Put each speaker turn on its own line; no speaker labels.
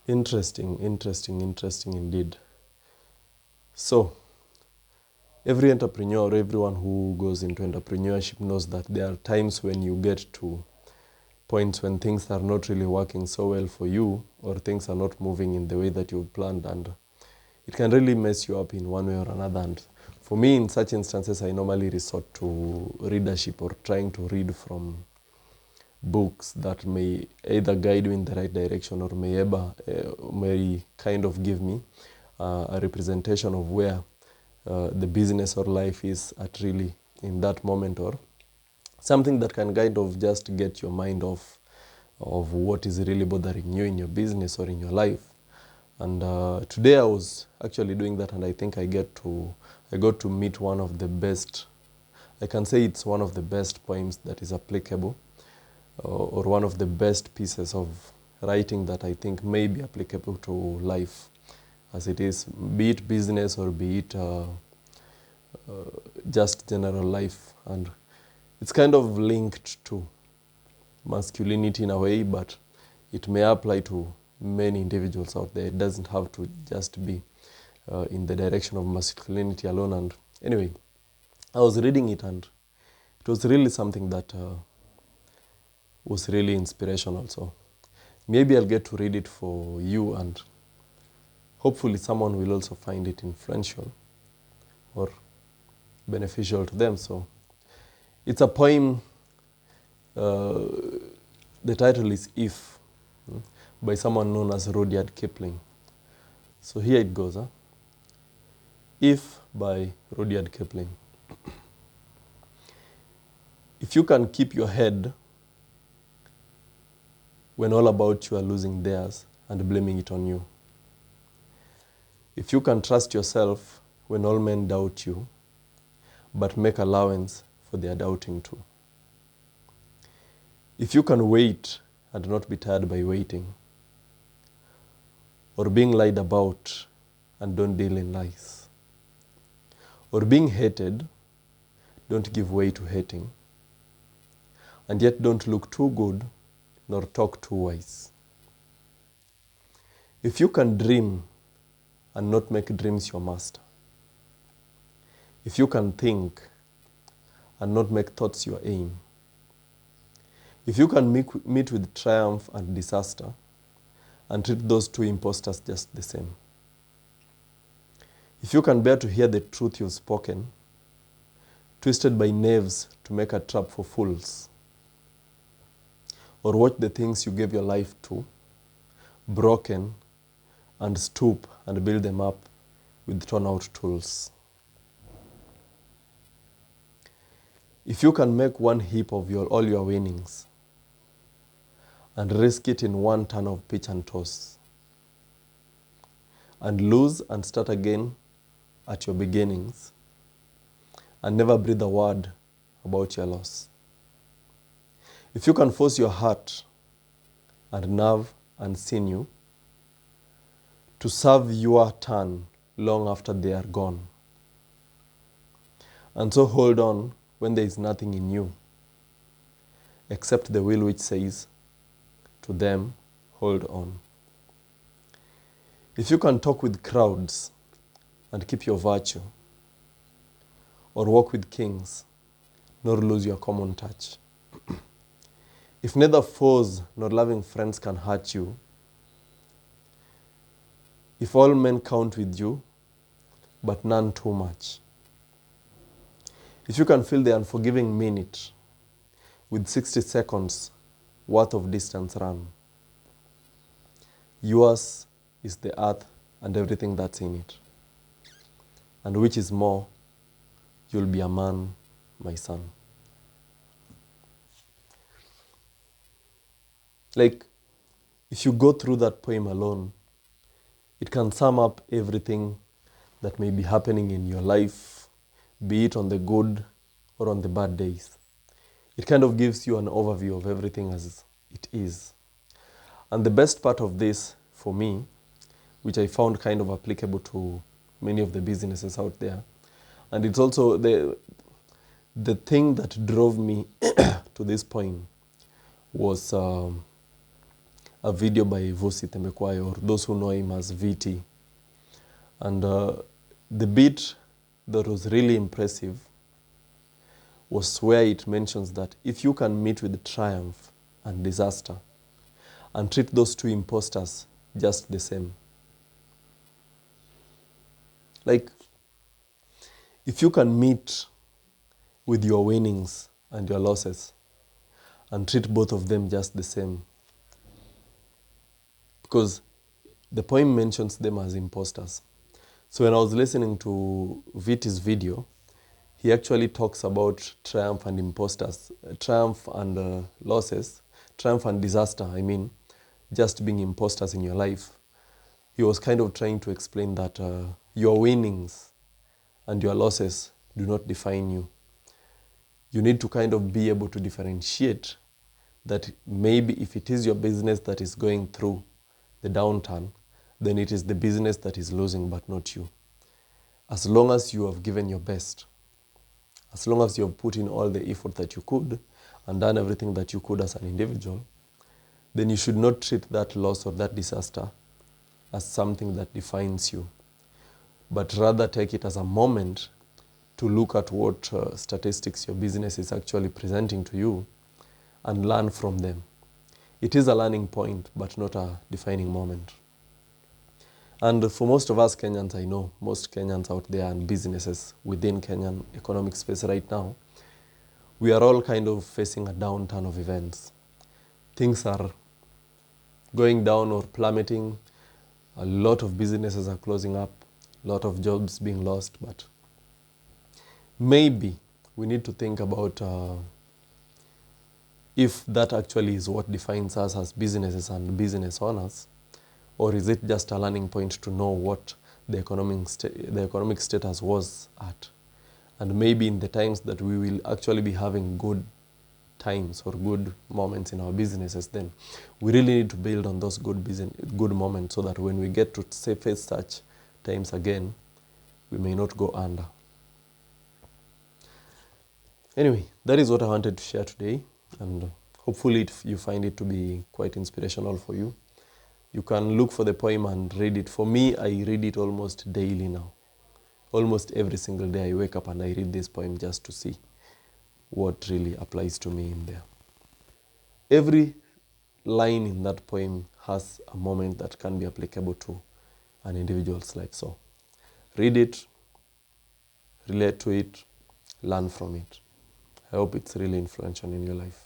Interesting indeed. So, every entrepreneur or everyone who goes into entrepreneurship knows that there are times when you get to points when things are not really working so well for you, or things are not moving in the way that you planned, and it can really mess you up in one way or another. And for me, in such instances, I normally resort to readership or trying to read from books that may either guide me in the right direction or may kind of give me a representation of where the business or life is at really in that moment, or something that can kind of just get your mind off of what is really bothering you in your business or in your life. And today I was actually doing that, and I think I got to meet one of the best, I can say it's one of the best poems that is applicable, or one of the best pieces of writing that I think may be applicable to life as it is, be it business or be it just general life. And it's kind of linked to masculinity in a way, but it may apply to many individuals out there. It doesn't have to just be in the direction of masculinity alone. And anyway, I was reading it, and it was really something that was really inspirational. So maybe I'll get to read it for you, and hopefully someone will also find it influential or beneficial to them. So it's a poem, the title is If, by someone known as Rudyard Kipling. So here it goes. If, by Rudyard Kipling. If you can keep your head when all about you are losing theirs and blaming it on you. If you can trust yourself when all men doubt you, but make allowance for their doubting too. If you can wait and not be tired by waiting, or being lied about and don't deal in lies, or being hated, don't give way to hating, and yet don't look too good nor talk too wise. If you can dream and not make dreams your master, if you can think and not make thoughts your aim, if you can meet with triumph and disaster and treat those two imposters just the same, if you can bear to hear the truth you've spoken, twisted by knaves to make a trap for fools, or watch the things you gave your life to, broken, and stoop and build them up with torn-out tools. If you can make one heap of all your winnings and risk it in one turn of pitch and toss, and lose and start again at your beginnings, and never breathe a word about your loss. If you can force your heart and nerve and sinew to serve your turn long after they are gone, and so hold on when there is nothing in you except the will which says to them, hold on. If you can talk with crowds and keep your virtue, or walk with kings, nor lose your common touch. If neither foes nor loving friends can hurt you, if all men count with you, but none too much, if you can fill the unforgiving minute with 60 seconds worth of distance run, yours is the earth and everything that's in it. And which is more, you'll be a man, my son. Like, if you go through that poem alone, it can sum up everything that may be happening in your life, be it on the good or on the bad days. It kind of gives you an overview of everything as it is. And the best part of this, for me, which I found kind of applicable to many of the businesses out there, and it's also the thing that drove me to this point was a a video by Vusi Thembekwayo, or those who know him as VT. And the bit that was really impressive was where it mentions that if you can meet with triumph and disaster and treat those two imposters just the same. Like, if you can meet with your winnings and your losses and treat both of them just the same, because the poem mentions them as imposters. So when I was listening to VT's video, he actually talks about triumph and imposters, triumph and losses, triumph and disaster, I mean, just being imposters in your life. He was kind of trying to explain that your winnings and your losses do not define you. You need to kind of be able to differentiate that maybe if it is your business that is going through the downturn, then it is the business that is losing, but not you. As long as you have given your best, as long as you have put in all the effort that you could and done everything that you could as an individual, then you should not treat that loss or that disaster as something that defines you, but rather take it as a moment to look at what statistics your business is actually presenting to you and learn from them. It is a learning point, but not a defining moment. And for most of us Kenyans, I know, most Kenyans out there and businesses within Kenyan economic space right now, we are all kind of facing a downturn of events. Things are going down or plummeting. A lot of businesses are closing up, a lot of jobs being lost, but maybe we need to think about if that actually is what defines us as businesses and business owners, or is it just a learning point to know what the economic status was at? And maybe in the times that we will actually be having good times or good moments in our businesses, then we really need to build on those good moments so that when we get to face such times again, we may not go under. Anyway, that is what I wanted to share today, and hopefully you find it to be quite inspirational for you. You can look for the poem and read it. For me, I read it almost daily now. Almost every single day I wake up and I read this poem just to see what really applies to me in there. Every line in that poem has a moment that can be applicable to an individual's life. So read it, relate to it, learn from it. I hope it's really influential in your life.